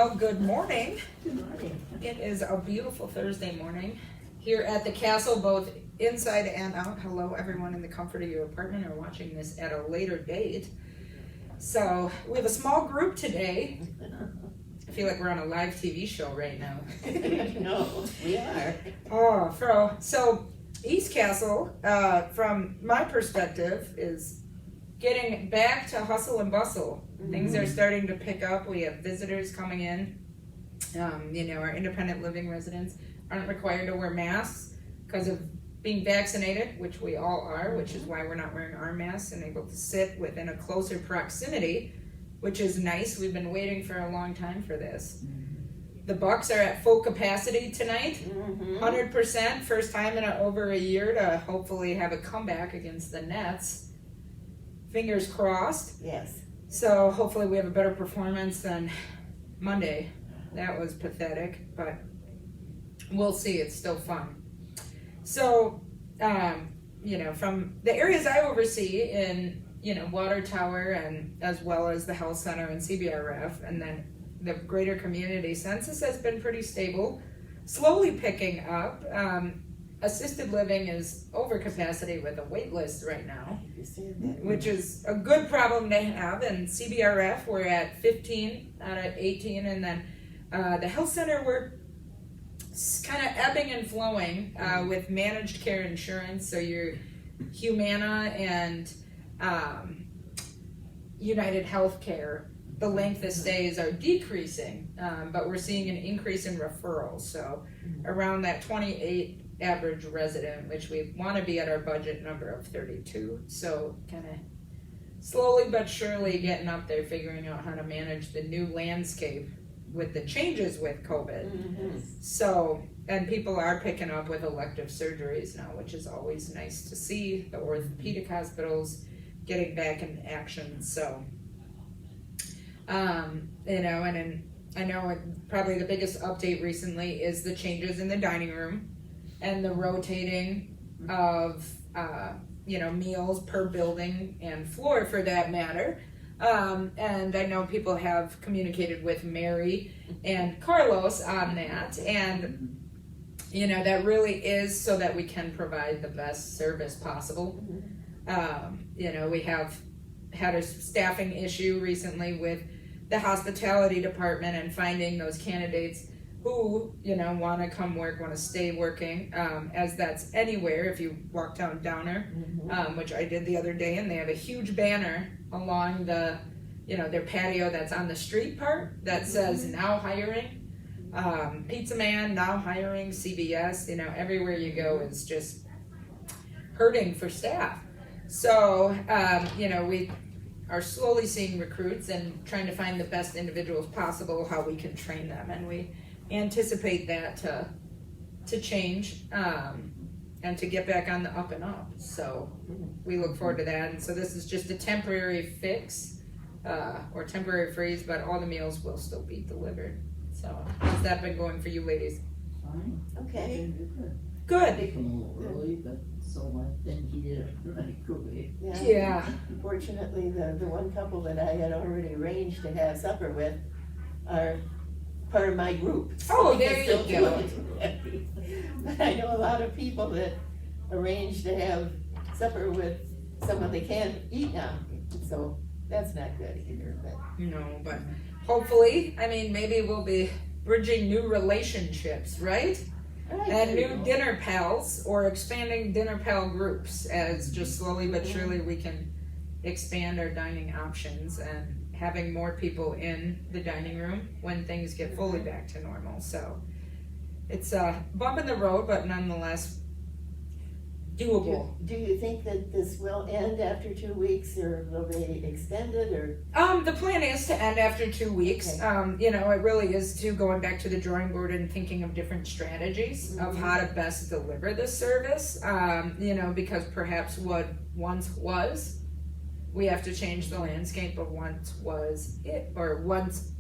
Well, good morning. Good morning. It is a beautiful Thursday morning here at the castle, both inside and out. Hello, everyone in the comfort of your apartment or watching this at a later date. So we have a small group today. I feel like we're on a live TV show right now. No, we are. So East Castle, from my perspective, is getting back to hustle and bustle. Things are starting to pick up. We have visitors coming in. Our independent living residents aren't required to wear masks because of being vaccinated, which we all are, which is why we're not wearing our masks and able to sit within a closer proximity, which is nice. We've been waiting for a long time for this. The Bucks are at full capacity tonight, 100%, first time in over a year to hopefully have a comeback against the Nets. Fingers crossed. Yes. So hopefully we have a better performance than Monday. That was pathetic, but we'll see. It's still fun. So, from the areas I oversee in, Water Tower and as well as the Health Center and CBRF, and then the greater community, census has been pretty stable, slowly picking up. Assisted living is over capacity with a wait list right now, which is a good problem to have. And CBRF, we're at 15 out of 18. And then the health center, we're kind of ebbing and flowing with managed care insurance. So your Humana and United Healthcare, the length of stays are decreasing, but we're seeing an increase in referrals. So around that 28 average resident, which we want to be at our budget number of 32. So kind of slowly but surely getting up there, figuring out how to manage the new landscape with the changes with COVID. So, and people are picking up with elective surgeries now, which is always nice to see. The orthopedic hospitals getting back in action. So, and I know probably the biggest update recently is the changes in the dining room and the rotating of, meals per building and floor for that matter. And I know people have communicated with Mary and Carlos on that. And, that really is so that we can provide the best service possible. We have had a staffing issue recently with the hospitality department and finding those candidates who, want to come work, want to stay working, as that's anywhere. If you walk down Downer, which I did the other day, and they have a huge banner along the, their patio that's on the street part that says now hiring, Pizza Man now hiring, CBS, everywhere you go is just hurting for staff. So, we are slowly seeing recruits and trying to find the best individuals possible, how we can train them, and we anticipate that to change and to get back on the up and up. So we look forward to that. And so this is just a temporary fix or temporary freeze, but all the meals will still be delivered. So how's that been going for you ladies? Fine. Okay. Good. They come a little early, but so I think he did it right quickly. Yeah. Fortunately, the one couple that I had already arranged to have supper with are part of my group. Oh, there you go. But I know a lot of people that arrange to have supper with someone they can't eat now, so that's not good either. But hopefully, maybe we'll be bridging new relationships, right? And new dinner pals or expanding dinner pal groups as just slowly but surely we can expand our dining options and having more people in the dining room when things get fully back to normal. So it's a bump in the road, but nonetheless doable. Do you think that this will end after 2 weeks, or will they extend it, or? The plan is to end after 2 weeks. Okay. It really is to going back to the drawing board and thinking of different strategies of how to best deliver this service. Because perhaps what once was, we have to change the landscape of once was it, or once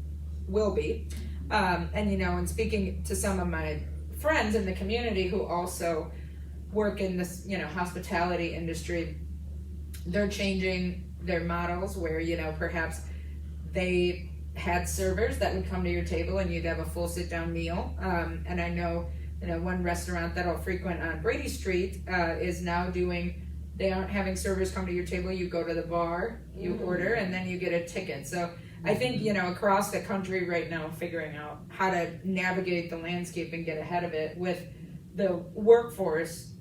will be. And speaking to some of my friends in the community who also work in this, hospitality industry, they're changing their models where, perhaps they had servers that would come to your table and you'd have a full sit-down meal. And I know, one restaurant that I'll frequent on Brady Street is now they aren't having servers come to your table. You go to the bar, you order, and then you get a ticket. So I think, across the country right now, figuring out how to navigate the landscape and get ahead of it with the workforce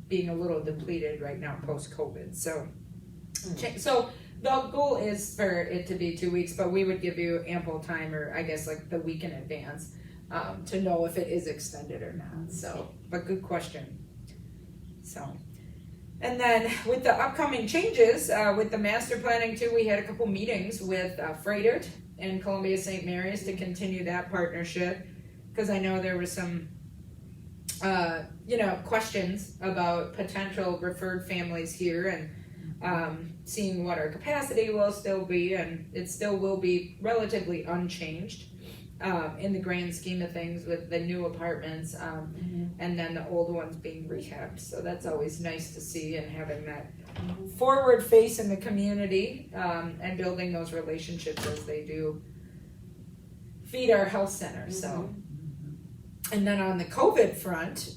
being a little depleted right now post-COVID. So the goal is for it to be 2 weeks, but we would give you ample time, or I guess like the week in advance, to know if it is extended or not. So, but good question. So, and then with the upcoming changes, with the master planning too, we had a couple meetings with Freightert and Columbia St. Mary's to continue that partnership, because I know there was some questions about potential referred families here, and seeing what our capacity will still be, and it still will be relatively unchanged in the grand scheme of things with the new apartments, and then the old ones being rehabbed. So that's always nice to see, and having that forward face in the community, and building those relationships as they do feed our health center. So, and then on the COVID front,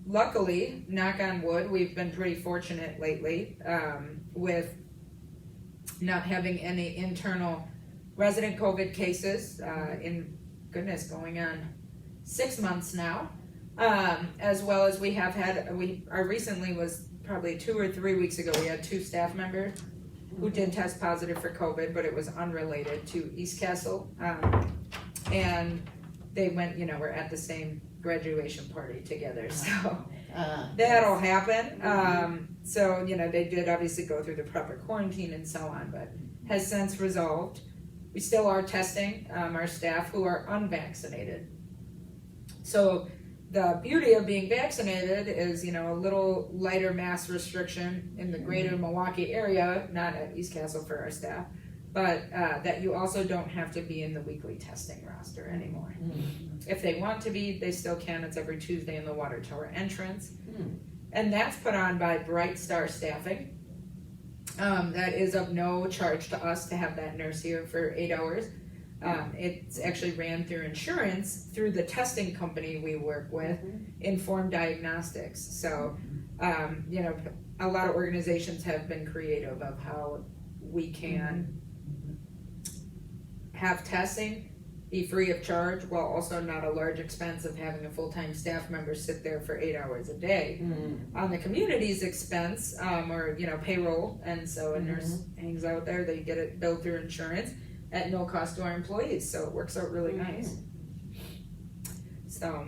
luckily, knock on wood, we've been pretty fortunate lately with not having any internal resident COVID cases in, going on 6 months now, as well as we have had, recently was probably 2 or 3 weeks ago, we had 2 staff members who did test positive for COVID, but it was unrelated to East Castle, and they went, were at the same graduation party together, so that'll happen. So, they did obviously go through the proper quarantine and so on, but has since resolved. We still are testing our staff who are unvaccinated. So the beauty of being vaccinated is, a little lighter mass restriction in the greater Milwaukee area, not at East Castle for our staff, but that you also don't have to be in the weekly testing roster anymore. If they want to be, they still can. It's every Tuesday in the water tower entrance. And that's put on by Bright Star Staffing. That is of no charge to us to have that nurse here for 8 hours. It's actually ran through insurance through the testing company we work with, Informed Diagnostics. So, a lot of organizations have been creative of how we can have testing be free of charge, while also not a large expense of having a full-time staff member sit there for 8 hours a day on the community's expense, or payroll. And so a nurse hangs out there, they get it billed through insurance at no cost to our employees, so it works out really nice. So,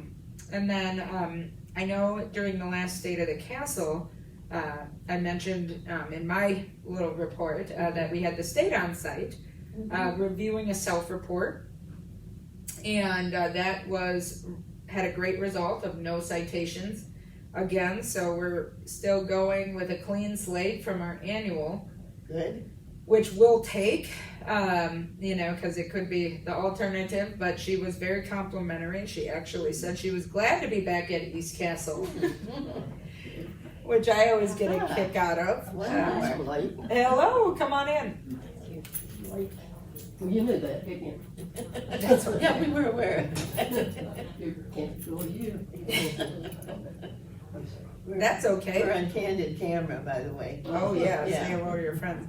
and then I know during the last State of the Castle, I mentioned in my little report that we had the state on site reviewing a self-report, and that had a great result of no citations again. So we're still going with a clean slate from our annual, which we'll take, because it could be the alternative. But she was very complimentary. She actually said she was glad to be back at East Castle, which I always get a kick out of. Hello, come on in. You knew that, didn't you? Yeah, we were aware. Can't fool you. That's okay. We're on candid camera, by the way. Oh yeah, say hello to your friends.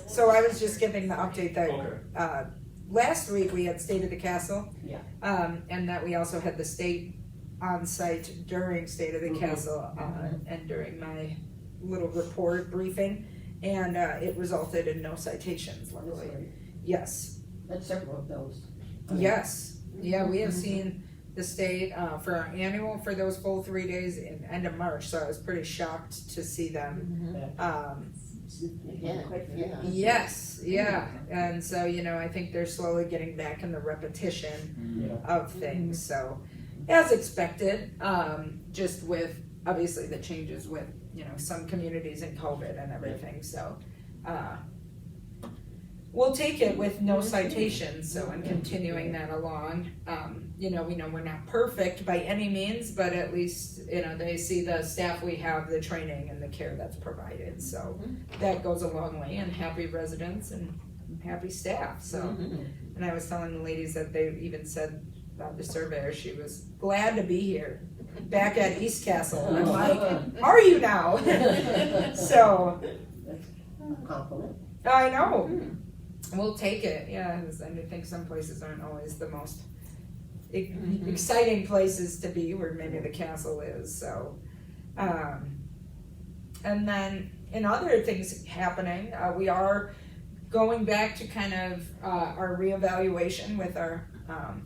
So I was just giving the update that last week we had State of the Castle, and that we also had the state on site during State of the Castle, and during my little report briefing. And it resulted in no citations, luckily. Yes. That's several of those. Yes. Yeah, we have seen the state for our annual for those full 3 days in end of March, so I was pretty shocked to see them. Yes, yeah. And so, I think they're slowly getting back in the repetition of things. So, as expected, just with obviously the changes with some communities in COVID and everything, so we'll take it with no citations, so and continuing that along. We know we're not perfect by any means, but at least they see the staff we have, the training and the care that's provided, so that goes a long way, and happy residents and happy staff. So, and I was telling the ladies that they even said about the surveyor, she was glad to be here, back at East Castle. And I'm like, are you now? So, Compliment. I know. We'll take it, yeah. And I think some places aren't always the most exciting places to be, where maybe the castle is. So, and then in other things happening, we are going back to kind of our reevaluation with our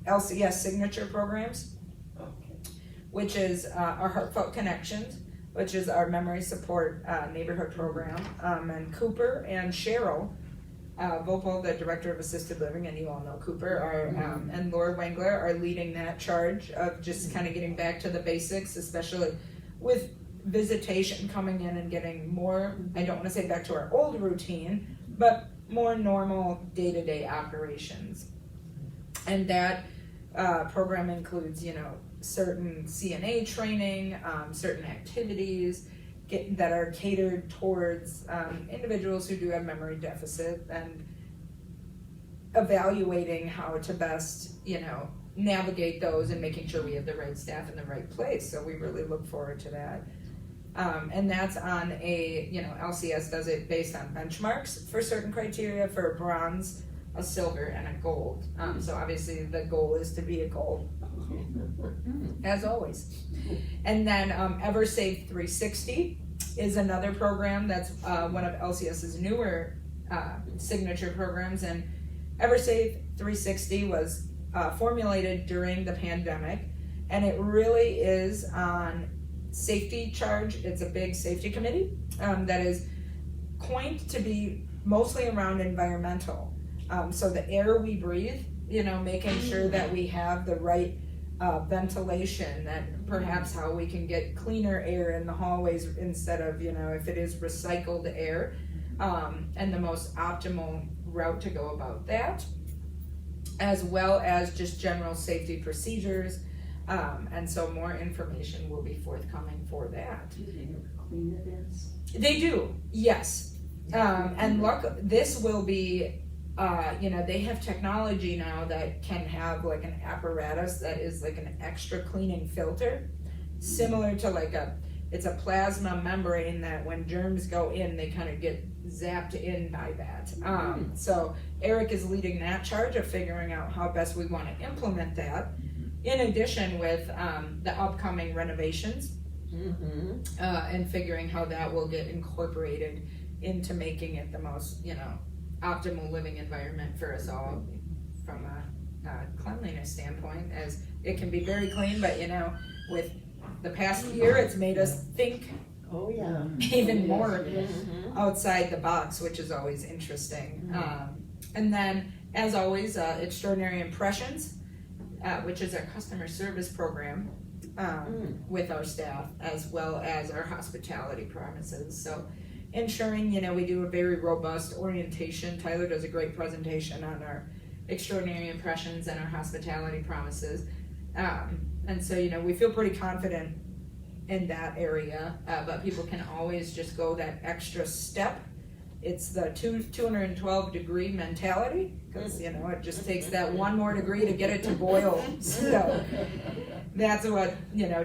LCS signature programs, which is our Heartfelt Connections, which is our memory support neighborhood program, and Cooper and Cheryl Vopel, the director of assisted living, and you all know Cooper, and Laura Wengler are leading that charge of just kind of getting back to the basics, especially with visitation coming in and getting more, I don't want to say back to our old routine, but more normal day-to-day operations. And that program includes, certain CNA training, certain activities that are catered towards individuals who do have memory deficit, and evaluating how to best, navigate those and making sure we have the right staff in the right place. So we really look forward to that. And that's on a, LCS does it based on benchmarks for certain criteria, for a bronze, a silver, and a gold. So obviously the goal is to be a gold, as always. And then EverSafe 360 is another program that's one of LCS's newer signature programs. And EverSafe 360 was formulated during the pandemic, and it really is on safety charge. It's a big safety committee that is coined to be mostly around environmental. So the air we breathe, making sure that we have the right ventilation, that perhaps how we can get cleaner air in the hallways instead of, if it is recycled air, and the most optimal route to go about that, as well as just general safety procedures. And so more information will be forthcoming for that. Do they ever clean the vents? They do, yes. And look, this will be, they have technology now that can have like an apparatus that is like an extra cleaning filter, similar to it's a plasma membrane that when germs go in, they kind of get zapped in by that. So Eric is leading that charge of figuring out how best we want to implement that, in addition with the upcoming renovations, and figuring how that will get incorporated into making it the most, optimal living environment for us all from a cleanliness standpoint, as it can be very clean, but with the past year, it's made us think even more outside the box, which is always interesting. And then, as always, Extraordinary Impressions, which is our customer service program with our staff, as well as our hospitality promises. So ensuring, we do a very robust orientation. Tyler does a great presentation on our Extraordinary Impressions and our hospitality promises. And so, we feel pretty confident in that area, but people can always just go that extra step. It's the 212-degree mentality, because, it just takes that one more degree to get it to boil. So that's what,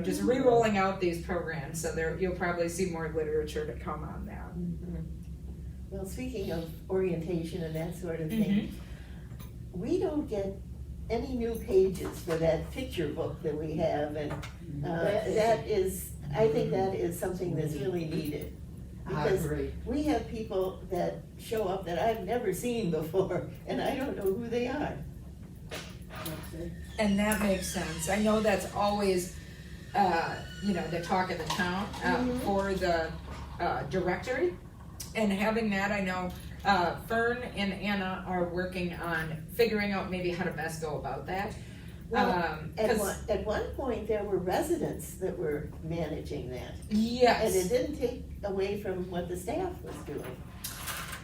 just re-rolling out these programs. So you'll probably see more literature to come on that. Well, speaking of orientation and that sort of thing, we don't get any new pages for that picture book that we have, and I think that is something that's really needed. Because we have people that show up that I've never seen before, and I don't know who they are. And that makes sense. I know that's always, the talk of the town for the directory. And having that, I know Fern and Anna are working on figuring out maybe how to best go about that. Well, at one point, there were residents that were managing that. Yes. And it didn't take away from what the staff was doing.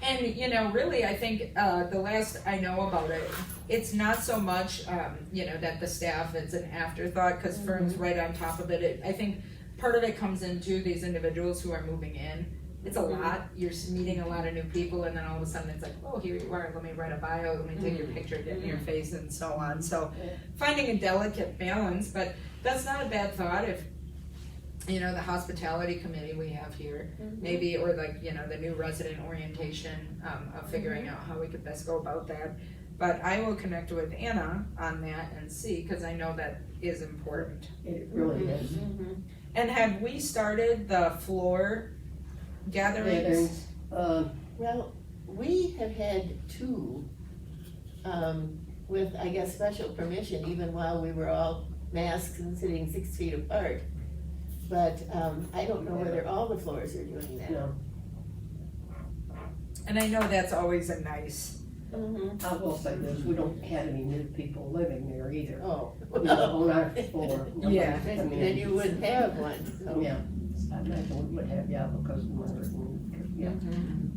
And, really, I think the last I know about it, it's not so much, that the staff is an afterthought, because Fern's right on top of it. I think part of it comes into these individuals who are moving in, it's a lot, you're meeting a lot of new people, and then all of a sudden it's like, oh, here you are, let me write a bio, let me take your picture, get in your face, and so on. So finding a delicate balance, but that's not a bad thought if, you know, the hospitality committee we have here, maybe, or like, you know, the new resident orientation, of figuring out how we could best go about that. But I will connect with Anna on that and see, cause I know that is important. It really is. And have we started the floor gatherings? Well, we have had two, with, I guess, special permission, even while we were all masked and sitting 6 feet apart. But, I don't know whether all the floors are doing that. No, And I know that's always a nice, I will say this, we don't have any new people living there either. Oh. You know, on our floor. Yeah. Then you wouldn't have one, so. Yeah, I imagine we would have, yeah, because of mother, yeah.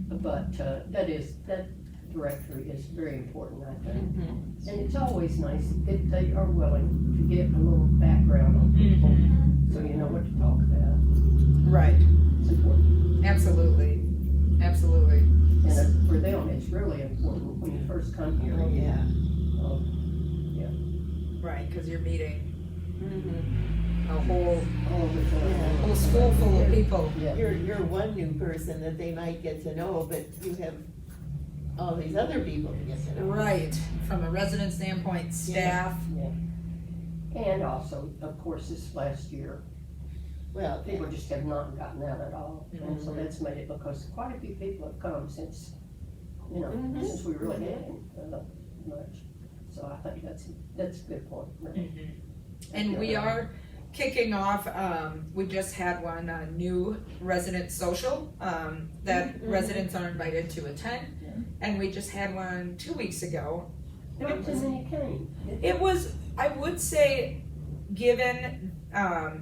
But, that directory is very important, I think. And it's always nice if they are willing to get a little background on people, so you know what to talk about. right, It's important. absolutely, absolutely. And for them, it's really important when you first come here. Oh, yeah. Right, cause you're meeting Mhm. a whole All the time. whole school full of people. Yeah. You're one new person that they might get to know, but you have all these other people to get to know. Right, from a resident standpoint, staff, And also, of course, this last year, Well, people just have not gotten out at all. And so that's made it, because quite a few people have come since, you know, since we really hadn't much. So I think that's a good point, really. and we are kicking off, we just had one, new resident social, that residents are invited to attend. And we just had one 2 weeks ago. Not too many came. It was, I would say, given,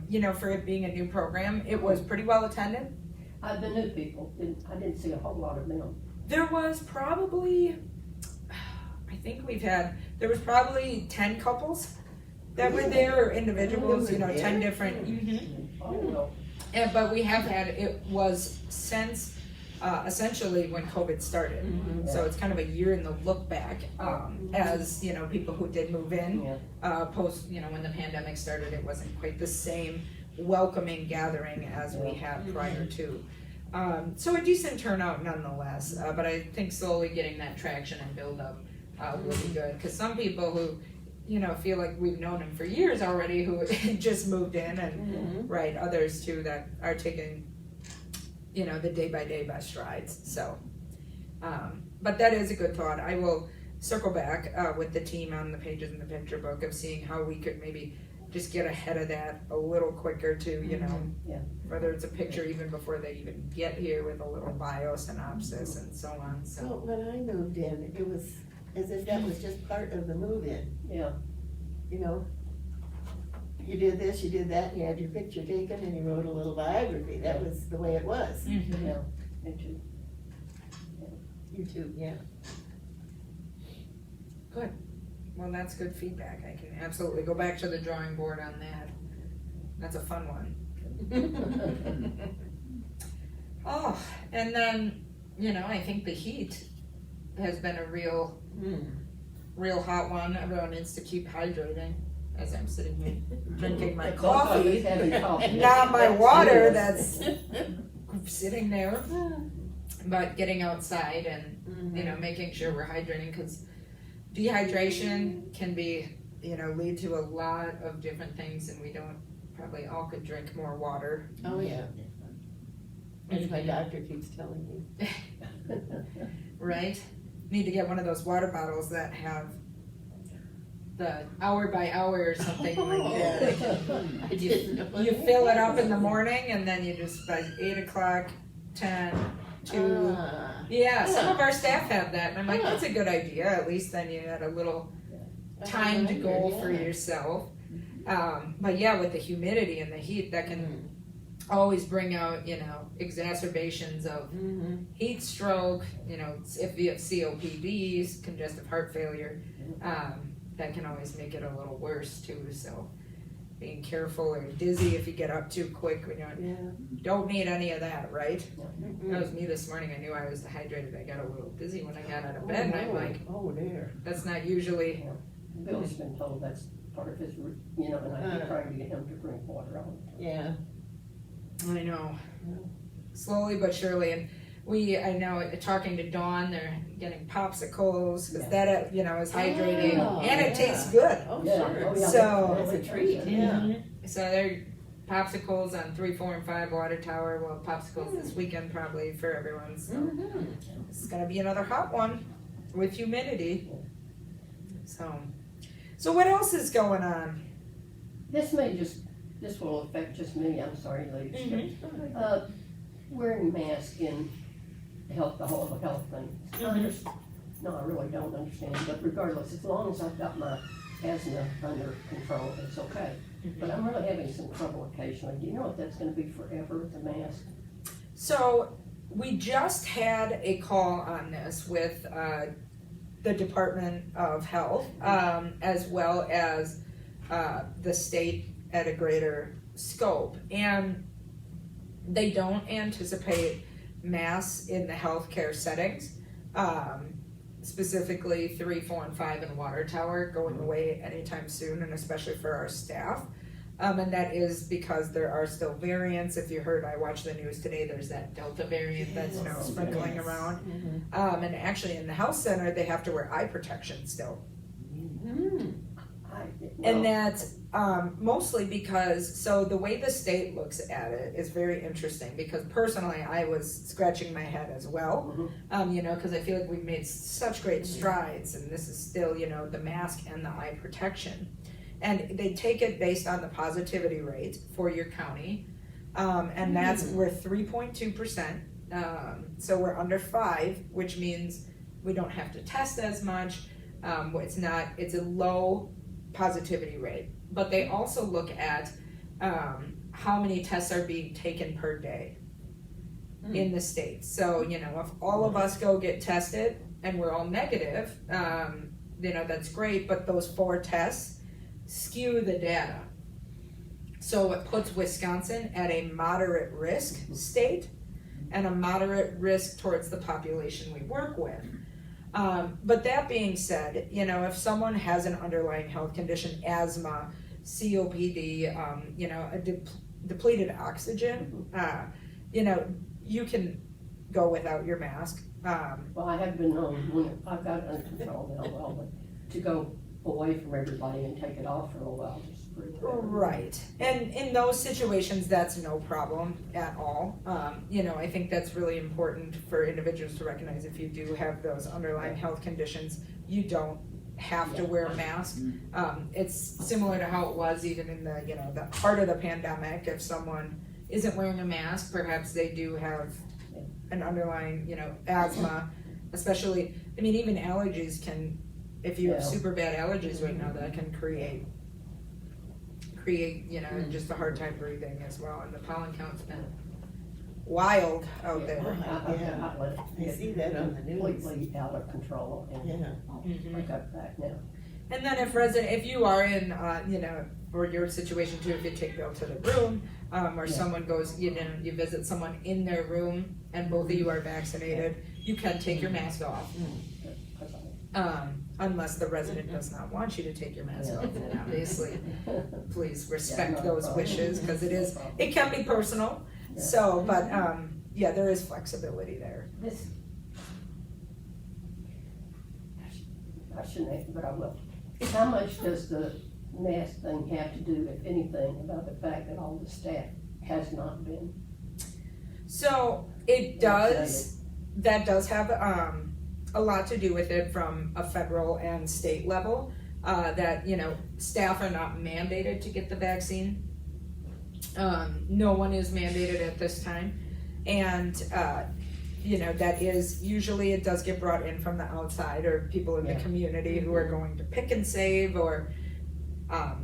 you know, for it being a new program, it was pretty well attended. The new people, I didn't see a whole lot of them. There was probably, I think there was probably 10 couples that were there, or individuals, you know, 10 different. Oh, well. And, but we have had, it was since, essentially when COVID started. So it's kind of a year in the look back, as, you know, people who did move in, post, you know, when the pandemic started, it wasn't quite the same welcoming gathering as we had prior to. So a decent turnout nonetheless, but I think slowly getting that traction and build up, will be good. Cause some people who, you know, feel like we've known them for years already, who just moved in, and right, others too that are taking, you know, the day by day by strides. So, but that is a good thought. I will circle back, with the team on the pages in the picture book of seeing how we could maybe just get ahead of that a little quicker too, you know, whether it's a picture even before they even get here with a little bio synopsis and so on, so. So when I moved in, it was as if that was just part of the move-in. Yeah. You know, you did this, you did that, and you had your picture taken, and you wrote a little biography. That was the way it was. Yeah, me too. You too, yeah. Well, that's good feedback. I can absolutely go back to the drawing board on that. That's a fun one. Oh, and then, you know, I think the heat has been a real hot one. Everyone needs to keep hydrating as I'm sitting here drinking my coffee, not my water that's sitting there. But getting outside and, you know, making sure we're hydrating, because dehydration can be, you know, lead to a lot of different things, and we probably all could drink more water. Oh, yeah. As my doctor keeps telling me. Right? Need to get one of those water bottles that have the hour by hour or something like that. I didn't know. You fill it up in the morning, and then you just, by 8 o'clock, 10, 2. Yeah, some of our staff have that, and I'm like, that's a good idea. At least then you had a little time to go for yourself. But yeah, with the humidity and the heat, that can always bring out, you know, exacerbations of heat stroke, you know, if you have COPD, congestive heart failure, that can always make it a little worse too. So being careful or dizzy if you get up too quick. Don't need any of that, right? That was me this morning. I knew I was dehydrated. I got a little dizzy when I got out of bed, and I'm like, oh dear. that's not usually. Bill's been told that's part of his, and I keep trying to get him to drink water all the time. Yeah. I know. Slowly but surely, and I know, talking to Dawn, they're getting popsicles, because that, is hydrating, and it tastes good. Oh, Yeah. sure. Oh, yeah. So- It's a treat, yeah. So they're popsicles on 3, 4, and 5 water tower. Well, popsicles this weekend probably for everyone. So it's gonna be another hot one with humidity. So what else is going on? This will affect just me, I'm sorry, ladies. Wearing masks in the whole health thing. No, I really don't understand, but regardless, as long as I've got my asthma under control, it's okay. But I'm really having some trouble occasionally. Do you know if that's gonna be forever with the mask? So we just had a call on this with the Department of Health, as well as the state at a greater scope. And they don't anticipate masks in the healthcare settings, specifically 3, 4, and 5 in water tower going away anytime soon, and especially for our staff. And that is because there are still variants. If you heard, I watched the news today, there's that Delta variant that's sprinkling around. And actually in the health center, they have to wear eye protection still. And that's mostly because, so the way the state looks at it is very interesting, because personally I was scratching my head as well, because I feel like we've made such great strides, and this is still, the mask and the eye protection. And they take it based on the positivity rate for your county, and we're 3.2%, so we're under 5, which means we don't have to test as much. It's a low positivity rate, but they also look at how many tests are being taken per day in the state. So, if all of us go get tested and we're all negative, that's great, but those 4 tests skew the data. So it puts Wisconsin at a moderate risk state and a moderate risk towards the population we work with. But that being said, if someone has an underlying health condition, asthma, COPD, depleted oxygen, you can go without your mask. Well, I have been known, when I've got it under control now, but to go away from everybody and take it off for a while, just breathe. Right, and in those situations, that's no problem at all. I think that's really important for individuals to recognize. If you do have those underlying health conditions, you don't have to wear a mask. It's similar to how it was even in the heart of the pandemic. If someone isn't wearing a mask, perhaps they do have an underlying, asthma, especially, even allergies can, if you have super bad allergies right now, that can create, just a hard time breathing as well. And the pollen count's been wild out there. I see that on the news. Completely out of control, and I got back now. And then if you are in, or your situation too, if you take Bill to the room, or someone goes, you visit someone in their room and both of you are vaccinated, you can take your mask off. Unless the resident does not want you to take your mask off, and obviously, please respect those wishes, because it can be personal. So, but there is flexibility there. I shouldn't, but I will. How much does the mask thing have to do, if anything, about the fact that all the staff has not been? So it does. That does have a lot to do with it from a federal and state level. That staff are not mandated to get the vaccine. No one is mandated at this time, and that is usually, it does get brought in from the outside, or people in the community who are going to pick and save, or a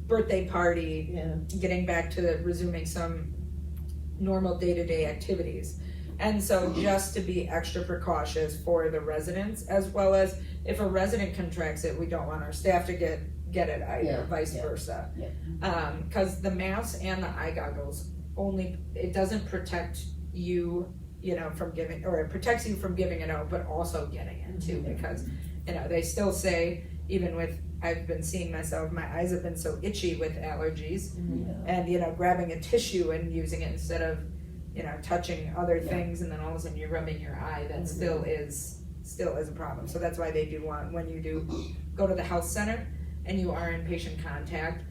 birthday party, getting back to resuming some normal day-to-day activities. And so just to be extra precautious for the residents, as well as if a resident contracts it, we don't want our staff to get get it either, Yeah, vice yeah, versa. yeah. Cause the mask and the eye goggles it doesn't protect you, from giving, or it protects you from giving it out, but also getting it too, because, they still say, even with, I've been seeing myself, my eyes have been so itchy with allergies, and, grabbing a tissue and using it instead of, touching other things, and then all of a sudden you're rubbing your eye, that still is a problem. So that's why they do want, when you do go to the health center and you are in patient contact,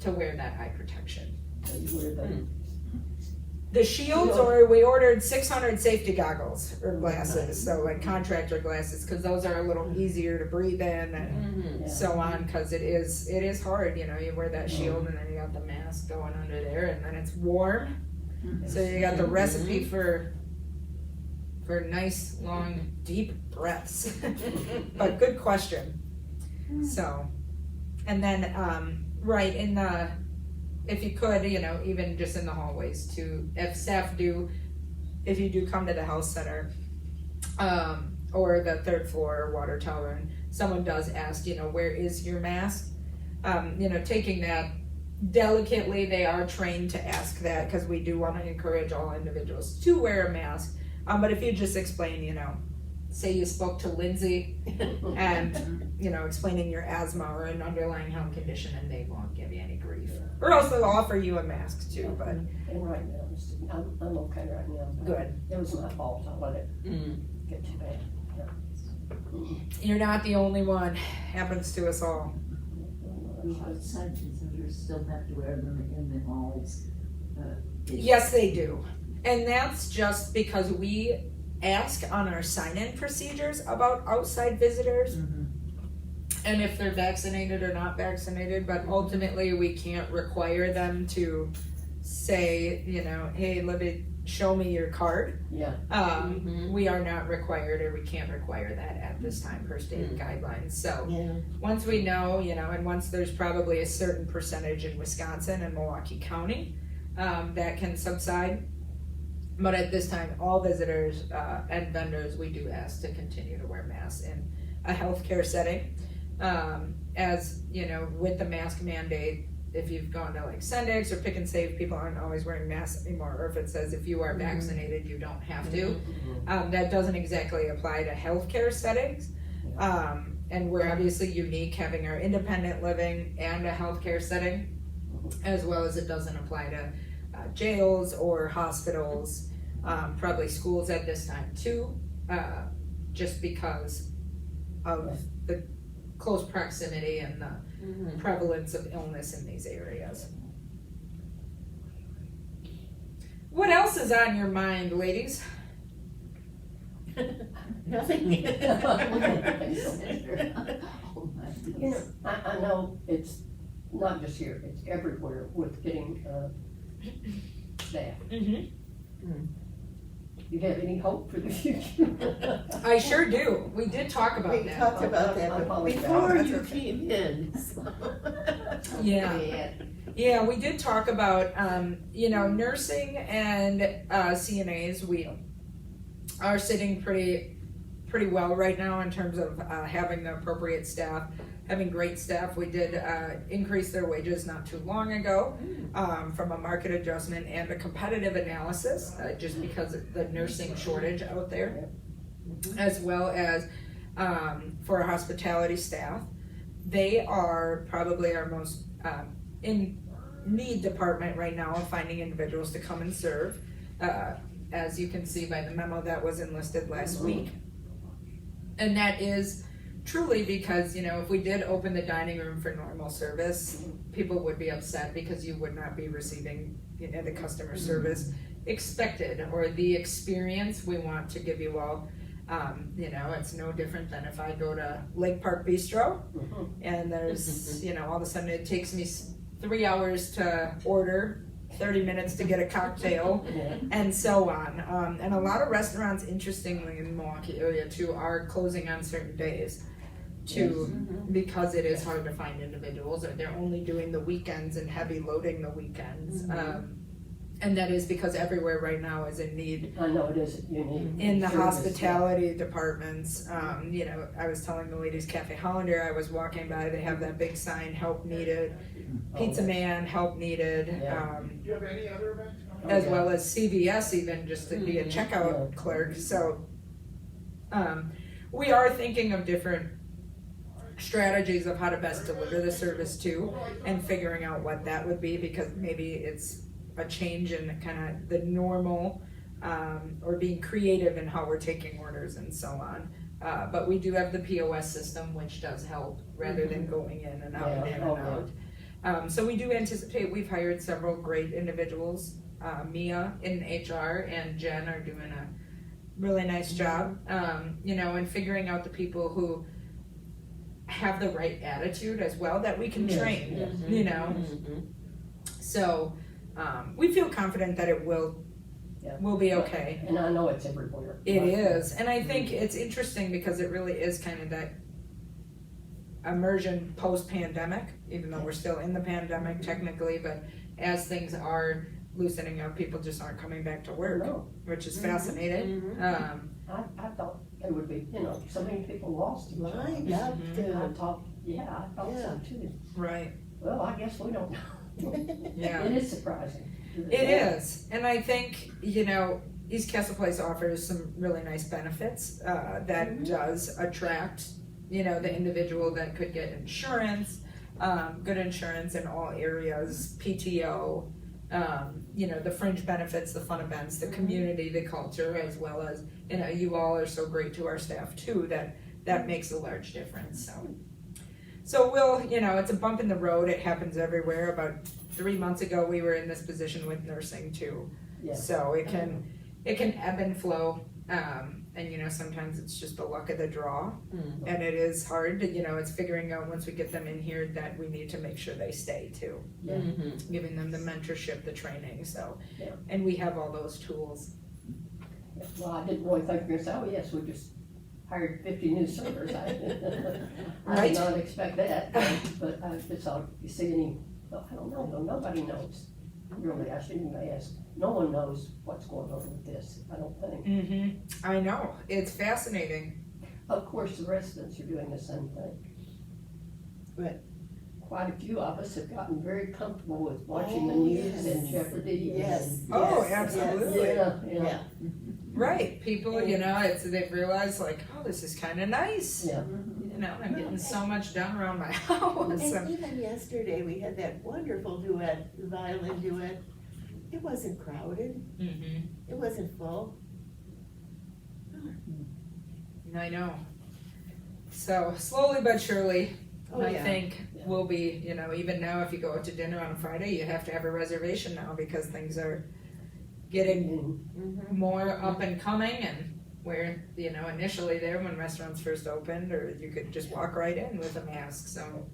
to wear that eye protection. So you wear the The shields, or we ordered 600 safety goggles or glasses, so like contractor glasses, because those are a little easier to breathe in and so on, because it is hard, you wear that shield and then you got the mask going under there, and then it's warm, so you got the recipe for nice, long, deep breaths. But good question. So, and then, right, in the, if you could, even just in the hallways too, if you do come to the health center, or the third floor water tower, and someone does ask, where is your mask? Taking that delicately, they are trained to ask that, because we do want to encourage all individuals to wear a mask. But if you just explain, say you spoke to Lindsay and, explaining your asthma or an underlying health condition, and they won't give you any grief. Or else they'll offer you a mask too, but. And right now, I'm okay right now. Good. It was my fault, I let it get too bad. You're not the only one. Happens to us all. Outside visitors still have to wear them in the halls. Yes, they do. And that's just because we ask on our sign-in procedures about outside visitors and if they're vaccinated or not vaccinated, but ultimately we can't require them to say, hey, let me show me your card. Yeah. We are not required, or we can't require that at this time per state guidelines. So once we know, and once there's probably a certain percentage in Wisconsin and Milwaukee County that can subside. But at this time, all visitors and vendors, we do ask to continue to wear masks in a healthcare setting. As with the mask mandate, if you've gone to like Sendix or Pick and Save, people aren't always wearing masks anymore. Or if it says if you are vaccinated, you don't have to. That doesn't exactly apply to healthcare settings. And we're obviously unique, having our independent living and a healthcare setting, as well as it doesn't apply to jails or hospitals, probably schools at this time too, just because of the close proximity and the prevalence of illness in these areas. What else is on your mind, ladies? Nothing. I know it's not just here, it's everywhere with getting staff. You have any hope for the future? I sure do. We did talk about We that. talked about that I apologize. before That's you okay. came in. So. Yeah, we did talk about, nursing and CNAs. We are sitting pretty well right now in terms of having the appropriate staff, having great staff. We did increase their wages not too long ago from a market adjustment and a competitive analysis, just because of the nursing shortage out there, as well as for our hospitality staff. They are probably our most in need department right now of finding individuals to come and serve, as you can see by the memo that was enlisted last week. And that is truly because, if we did open the dining room for normal service, people would be upset because you would not be receiving, the customer service expected, or the experience we want to give you all. It's no different than if I go to Lake Park Bistro and there's, all of a sudden it takes me 3 hours to order, 30 minutes to get a cocktail, and so on. And a lot of restaurants, interestingly, in the Milwaukee area too, are closing on certain days too, because it is hard to find individuals, or they're only doing the weekends and heavy loading the weekends. And that is because everywhere right now is in need. I know it is unique. In the Service, hospitality departments, you know, I was telling the ladies Cafe Hollander, I was walking by, they have that big sign, help needed, Pizza Man, help needed, Yeah. Do you have any other events coming? as well as CVS even, just to be a checkout clerk, so. We are thinking of different strategies of how to best deliver the service too, and figuring out what that would be, because maybe it's a change in kind of the normal, or being creative in how we're taking orders and so on. But we do have the POS system, which does help, rather than going in and out and in and out. So we do anticipate, we've hired several great individuals. Mia in HR and Jen are doing a really nice job, you know, and figuring out the people who have the right attitude as well that we can train, you know. So we feel confident that it will be okay. And I know it's everywhere. It is, and I think it's interesting because it really is kind of that immersion post-pandemic, even though we're still in the pandemic technically, but as things are loosening up, people just aren't coming back to work, which is fascinating. I thought they would be, you know, so many people lost each other. Lined up I to, thought, I thought so too. Right, Well, I guess we don't know. yeah. It is surprising. It is, and I think, you know, East Castle Place offers some really nice benefits that does attract, you know, the individual that could get insurance, good insurance in all areas, PTO, you know, the fringe benefits, the fun events, the community, the culture, as well as, you know, you all are so great to our staff too, that makes a large difference, so we'll, you know, it's a bump in the road, it happens everywhere. About 3 months ago, we were in this position with nursing too. Yeah. So it can ebb and flow, and you know, sometimes it's just the luck of the draw, and it is hard to, you know, it's figuring out once we get them in here that we need to make sure they stay too. Giving them the mentorship, the training, so, and we have all those tools. Well, I didn't really think to myself, yes, we just hired 50 new servers. I Right. did not expect that, but I just thought, you see any, I don't know, nobody knows. Really, I shouldn't even ask. No one knows what's going on with this, I don't think. I know, it's fascinating. Of course, the residents are doing the same thing. Right. Quite a few of us have gotten very comfortable with watching the news and Jeopardy. Yes. Oh, Yes. absolutely. Yeah. Right, people, you know, they've realized like, oh, this is kind of nice. Yeah. You know, I'm getting so much done around my house. And even yesterday, we had that wonderful duet, violin duet. It wasn't crowded, it wasn't full. I know. So slowly but surely, Oh, I yeah. think we'll be, you know, even now if you go out to dinner on a Friday, you have to have a reservation now because things are getting more up and coming, and where, you know, initially there when restaurants first opened, or you could just walk right in with a mask, so.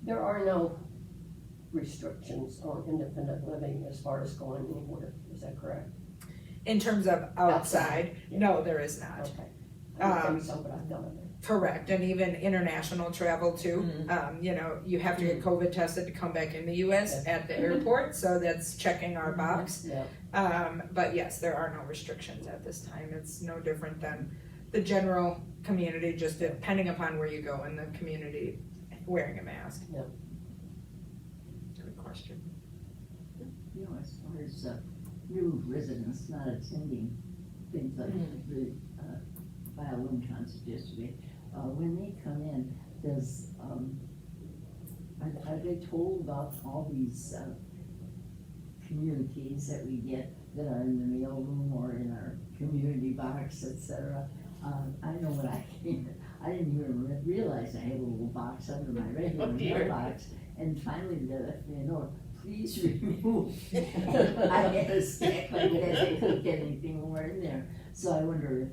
There are no restrictions on independent living as far as going anywhere, is that correct? In terms of outside, Yeah. no, there is not. Okay. I don't think so, but I've done it. Correct, and even international travel too. You know, you have to get COVID tested to come back in the US at the airport, so that's checking our box. Yeah. But yes, there are no restrictions at this time. It's no different than the general community, just depending upon where you go in the community, wearing a mask. Yeah. Good question. You know, as far as new residents not attending things like the violin concert yesterday, when they come in, does, are they told about all these communities that we get that are in the mailroom or in our community box, etc.? I know when I came, I didn't even realize I had a little box under my regular mailbox, and finally they left me a note, please remove. I had a stack like that, they couldn't get anything more in there, so I wonder if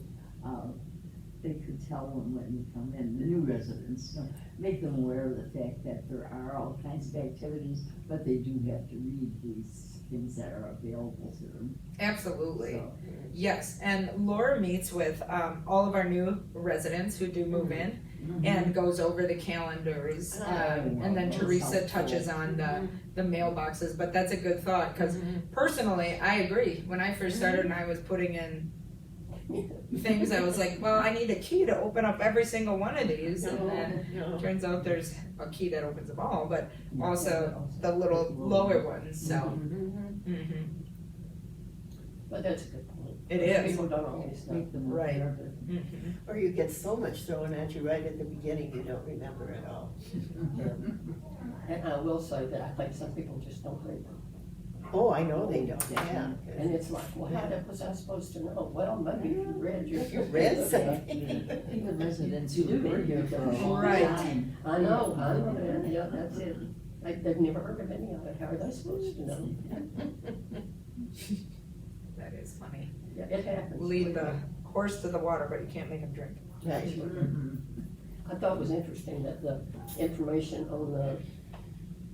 they could tell them when you come in, the new residents, you know, make them aware of the fact that there are all kinds of activities, but they do have to read these things that are available to them. Absolutely. So, Yes, and Laura meets with all of our new residents who do move in, and goes over the calendars. And then Teresa touches on the mailboxes, but that's a good thought, because personally, I agree. When I first started and I was putting in things, I was like, well, I need a key to open up every single one of these, and then turns out there's a key that opens them all, but also the little lower ones, so. Mhm. But that's a good point. It is. People don't always know. Make them Right. aware of it. Mhm. Or you get so much thrown at you right at the beginning, you don't remember at all. And I will say that I think some people just don't read them. Oh, I know they don't, yeah. And it's like, well, how was I supposed to know? Well, maybe if you read your. If you read something. Even residents who've been here for a long Right. time. I know, man, yeah, that's it. They've never heard of any of it, how are they supposed to know? That is funny. Yeah, it happens. Lead the horse to the water, but you can't make him drink. Right. Mhm. I thought it was interesting that the information on the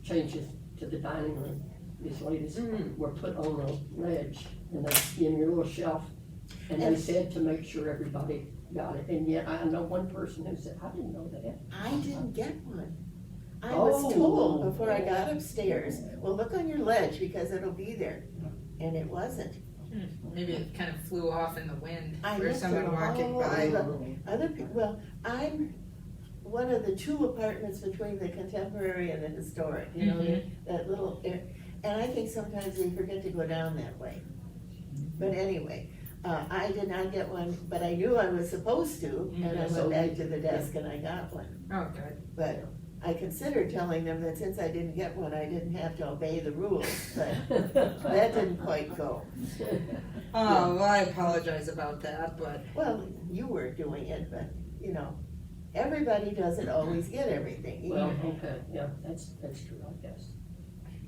changes to the dining room, these latest, were put on the ledge and they, in your little shelf. And they said to make sure everybody got it, and yet I know one person who said, I didn't know that. I didn't get one. I was Oh. told before I got upstairs, well, look on your ledge because it'll be there. And it wasn't. Maybe it kind of flew off in the wind, I or looked someone at walking all by. the Other people, well, I'm one of the two apartments between the contemporary and the historic, you know, Mhm. that little, and I think sometimes they forget to go down that way. But anyway, I did not get one, but I knew I was supposed to, and I went back to the desk and I got one. Oh, good. But I considered telling them that since I didn't get one, I didn't have to obey the rules, but that didn't quite go. Oh, well, I apologize about that, but Well, you were doing it, but, you know, everybody doesn't always get everything. Well, okay, yeah, that's true, I guess.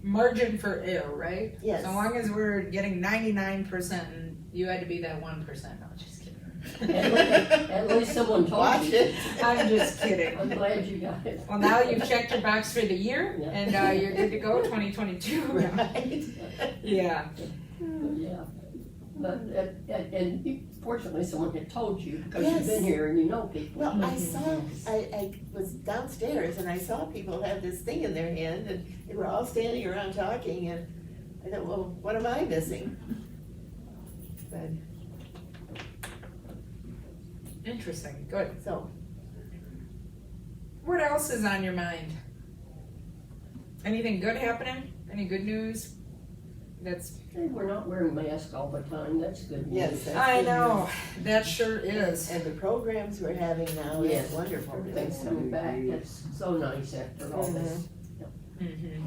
margin for error, right? Yes. So long as we're getting 99%, and you had to be that 1%. No, just kidding. At least someone told Watch you. it. I'm just kidding. I'm glad you got it. Well, now you've checked your box for the year, Yeah. and you're good to go, 2022. Right. Yeah. Yeah, but, and fortunately, someone had told you, because you've Yes. been here and you know people. Well, I was downstairs and I saw people have this thing in their hand and they were all standing around talking and I thought, well, what am I missing? But, Interesting. Good. so, What else is on your mind? Anything good happening? Any good news? That's. Hey, we're not wearing masks all the time, that's good news. yes. that's I good know. news. That sure is. And the programs we're having now Yes. is wonderful. Everything's coming back, it's so nice after all this. Mm-hmm.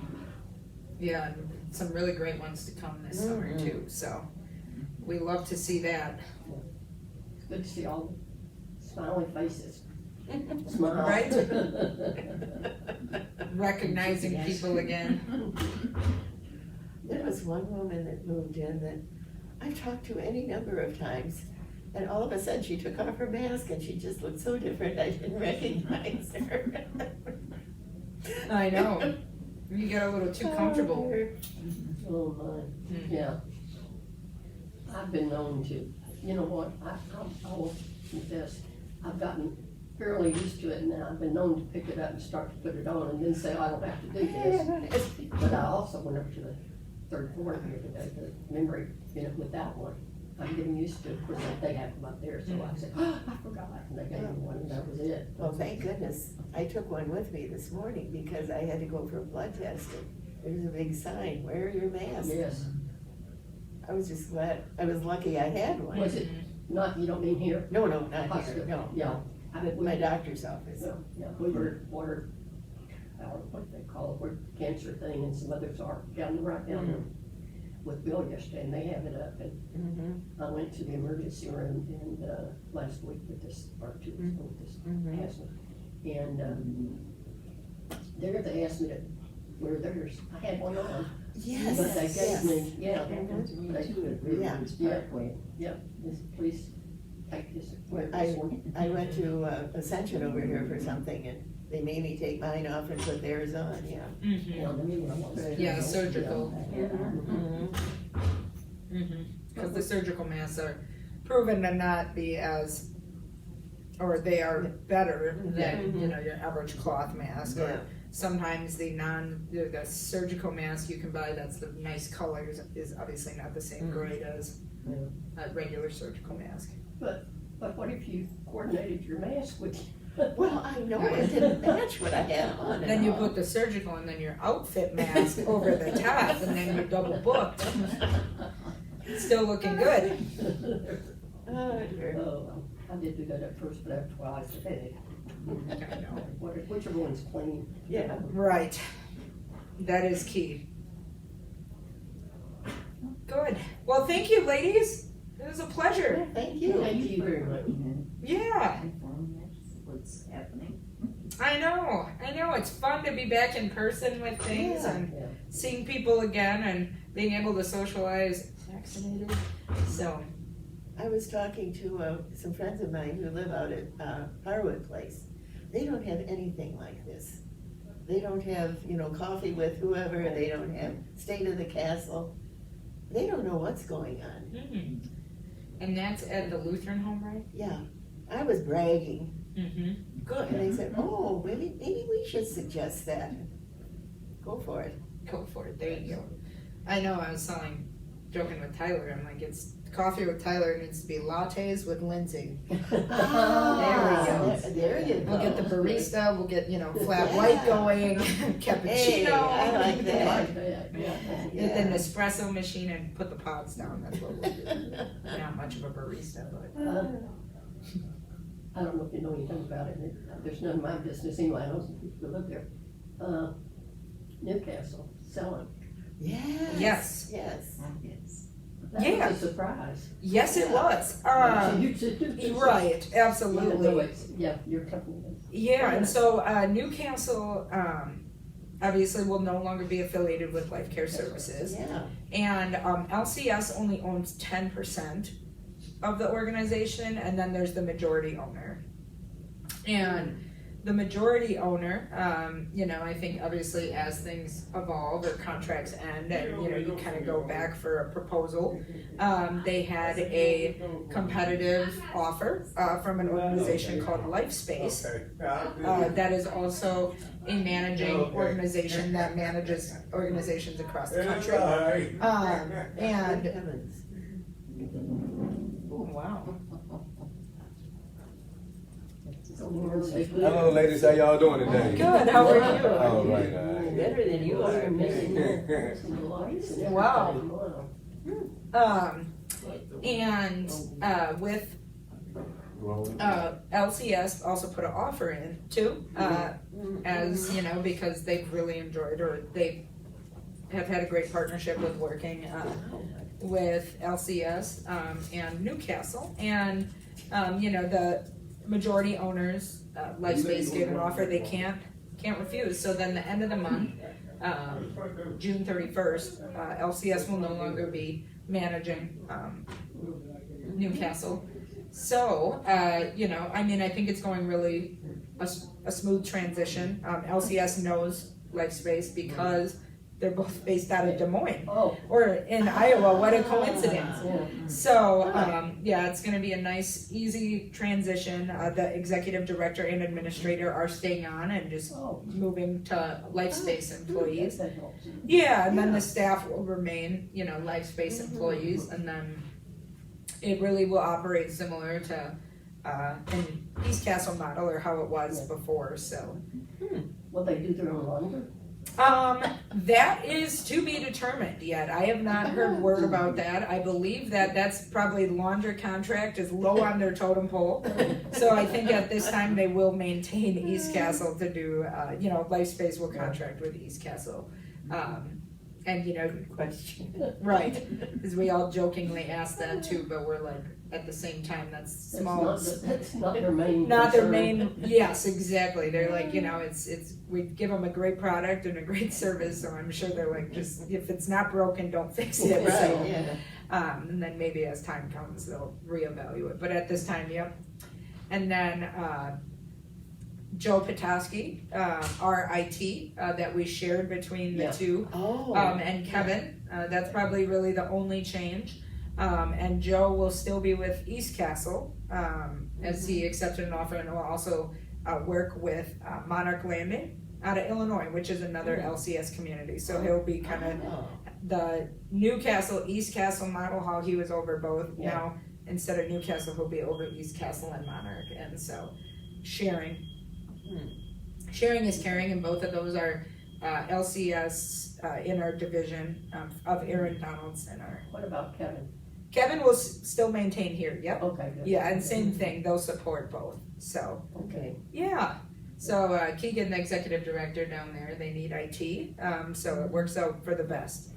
Yeah, and some really great ones to come this summer Mhm. too. So we love to see that. It's good to see all the smiling faces. Smile. Right? Recognizing Yes. people again. There was one woman that moved in that I've talked to any number of times, and all of a sudden she took off her mask and she just looked so different, I didn't recognize her. I know. You get a little too comfortable. Oh, my. Mhm. Yeah. I've been known to, you know what, I will confess, I've gotten fairly used to it now. I've been known to pick it up and start to put it on and then say, I don't have to do this. But I also went up to the third floor here today, the memory unit with that one. I'm getting used to it, of course, they have them up there, so I said, oh, I forgot, and they gave me one, and that was it. Well, thank goodness, I took one with me this morning because I had to go for a blood test and there's a big sign, wear your mask. Yes, I was just glad, I was lucky I had one. was it not, you don't mean here? No, not here, Hospital. no. Yeah. At my doctor's office. Yeah, we were, what they call it, we're cancer thing, and some others are right down there with Bill yesterday, and they have it up, and Mm-hmm. I went to the emergency room and, last week with this, or 2 weeks ago with this asthma. And, there they asked me to wear theirs. I had one on. Yes, But they gave yes. me, yeah. Happened to me they- too at Riverman's Yeah. Parkway. This, please take this. Well, I went to Ascension over here for something and they made me take mine off and put theirs on, yeah. Mhm. Yeah, the new one was. Yeah, surgical. Mm-hmm. Because the surgical masks are proven to not be as or they are better than, Mhm. you know, your average cloth mask. Yeah. Or sometimes the surgical mask you can buy that's the nice colors is obviously not the same grade as a regular surgical mask. But what if you coordinated your mask with? Well, I know it didn't match what I had on. Then you put the surgical and then your outfit mask over the top, and then you're double booked. Still looking good. Oh, dear. Oh, I did do that at first, but after a while I said, hey, I know. whichever one's clean. Yeah. Right. That is key. Good. Well, thank you, ladies. It was a pleasure. Thank you. Thank you very much. Yeah. What's happening? I know. It's fun to be back in person with things Yeah. and Yeah. seeing people again and being able to socialize. Vaccinated. So, I was talking to some friends of mine who live out at Harwood Place. They don't have anything like this. They don't have, you know, coffee with whoever. They don't have state of the castle. They don't know what's going on. and that's at the Lutheran home, right? Yeah, I was bragging. Mm-hmm. Good, and they said, "Oh, maybe we should suggest that." Go for it. Go for it. There you go. I know. I was joking with Tyler. I'm like, it's coffee with Tyler needs to be lattes with Lindsay. Ah, there you go. We'll get the barista. We'll get flat Yeah. white going, cappuccino. Hey, I like that. Get an espresso machine and put the pods down. That's what we'll do. Not much of a barista, but I don't know if you know anything about it. There's none of my business anyway. I know some people who live there. Newcastle selling. Yes. Yes. Yes. Yes. That Yeah. was a surprise. yes, it was. You should do this. Right, Yeah, no, absolutely. yeah, your company is. Yeah, and so Newcastle obviously will no longer be affiliated with Life Care Services, Yeah. and LCS only owns 10% of the organization, and then there's the majority owner. And the majority owner, I think obviously as things evolve or contracts end, and you kind of go back for a proposal, they had a competitive offer from an organization called LifeSpace. That is also a managing organization that manages organizations across the country. And Good heavens. oh, wow. Hello, ladies. How y'all doing today? Good. How are you? All right, all right. Better than you are. Wow. And with LCS also put an offer in too, as because they've really enjoyed or they have had a great partnership with working with LCS and Newcastle, and the majority owners, LifeSpace gave an offer they can't refuse. So then the end of the month, June 31st, LCS will no longer be managing Newcastle. So, I think it's going really a smooth transition. LCS knows LifeSpace because they're both based out of Des Moines or in Iowa. What a coincidence. So, it's going to be a nice, easy transition. The executive director and administrator are staying on and just moving to LifeSpace employees. Yeah, and then the staff will remain, LifeSpace employees, and then it really will operate similar to an East Castle model or how it was before. So, Will they do their own laundry? that is to be determined yet. I have not heard word about that. I believe that's probably laundry contract is low on their totem pole. So I think at this time they will maintain East Castle to do, LifeSpace will contract with East Castle. And Question. right, because we all jokingly ask that too, but we're like, at the same time, that's small. That's not their main Not their concern. main, yes, exactly. They're like, we give them a great product and a great service, so I'm sure they're like, just, if it's not broken, don't fix it. Right, So, yeah. and then maybe as time comes, they'll reevaluate. But at this time, yep. And then, Joe Petoskey, our IT, that we shared between the two, Oh. and Kevin, that's probably really the only change. And Joe will still be with East Castle, as he accepted an offer, and will also work with Monarch Landing out of Illinois, which is another LCS community. So he'll be kind of Oh, the Newcastle, East Castle model, how he was over both. Yeah. Now, instead of Newcastle, he'll be over East Castle and Monarch. And so sharing. Sharing is caring, and both of those are LCS in our division of Aaron Donalds and our. What about Kevin? Kevin will still maintain here, yep. Okay, good. Yeah, and same thing, they'll support both, so, okay. yeah. So Keegan, the executive director down there, they need IT, so it works out for the best.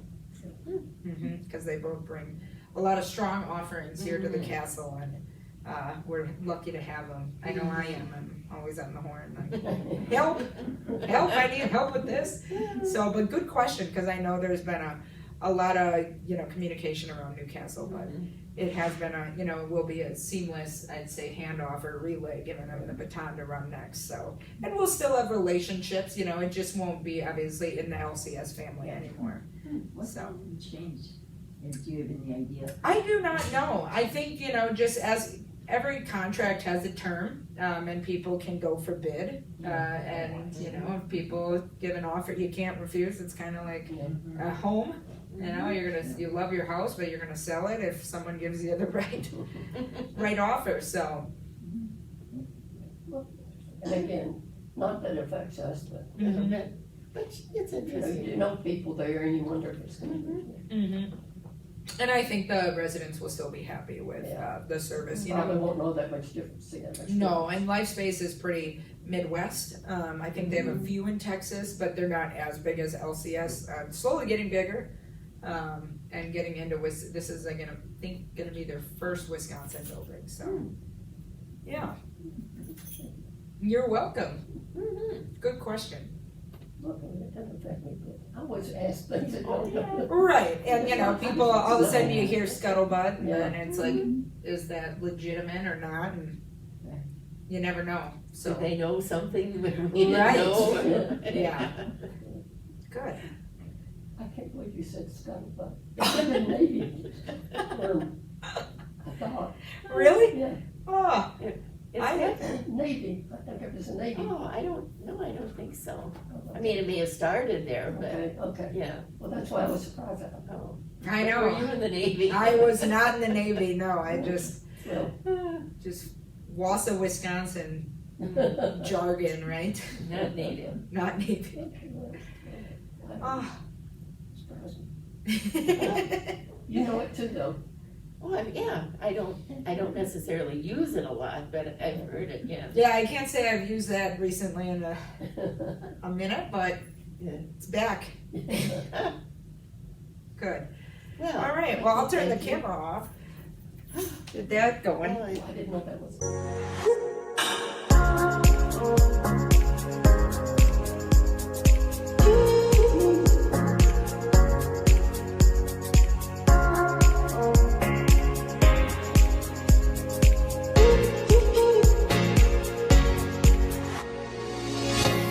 Cause they both bring a lot of strong offerings here to the castle, and we're lucky to have them. I know I am, I'm always on the horn, like, help, I need help with this. So, but good question, cause I know there's been a lot of, communication around Newcastle, but it has been will be a seamless, I'd say, handoff or relay, giving them the baton to run next, so. And we'll still have relationships, it just won't be obviously in the LCS family anymore. What's So. going to change? Do you have any idea? I do not know. I think, just as every contract has a term, and people can go for bid, and, if people give an offer, you can't refuse. It's kind of like a home, you love your house, but you're gonna sell it if someone gives you the right offer, so. And again, not that it affects us, but But it's you interesting. know people there and you wonder if it's gonna be. And I think the residents will still be happy with the service, Probably won't know that much difference, see that much No, and LifeSpace is pretty Midwest. I think they have a few in Texas, but they're not as big as LCS. Slowly getting bigger, and getting into this is gonna be their first Wisconsin building. So, yeah. You're welcome. Good question. Look, it doesn't affect me, but I always ask things that don't. Right, and people all of a sudden you hear scuttlebutt, and Yeah. then it's like, is that legitimate or not? And you never know. So So they know something when we didn't Right. know. Yeah. Good. I can't believe you said scuttlebutt. It's in the Navy. I thought, Really? yeah, Oh, Is I- that- Navy, I think it was a Navy. Oh, I don't think so. I mean, it may have started there, but, Okay, yeah. well, that's why I was surprised. Oh. I Were you know. in the Navy? I was not in the Navy. No, I just Well, Wausau, Wisconsin jargon, right? Not native. Not Navy. Oh. You know it too, though. Well, yeah, I don't necessarily use it a lot, but I've heard it, yeah. Yeah, I can't say I've used that recently in a minute, but it's back. Good. Well. All right. Well, I'll turn the camera off. Get that going. Well, I didn't know that was.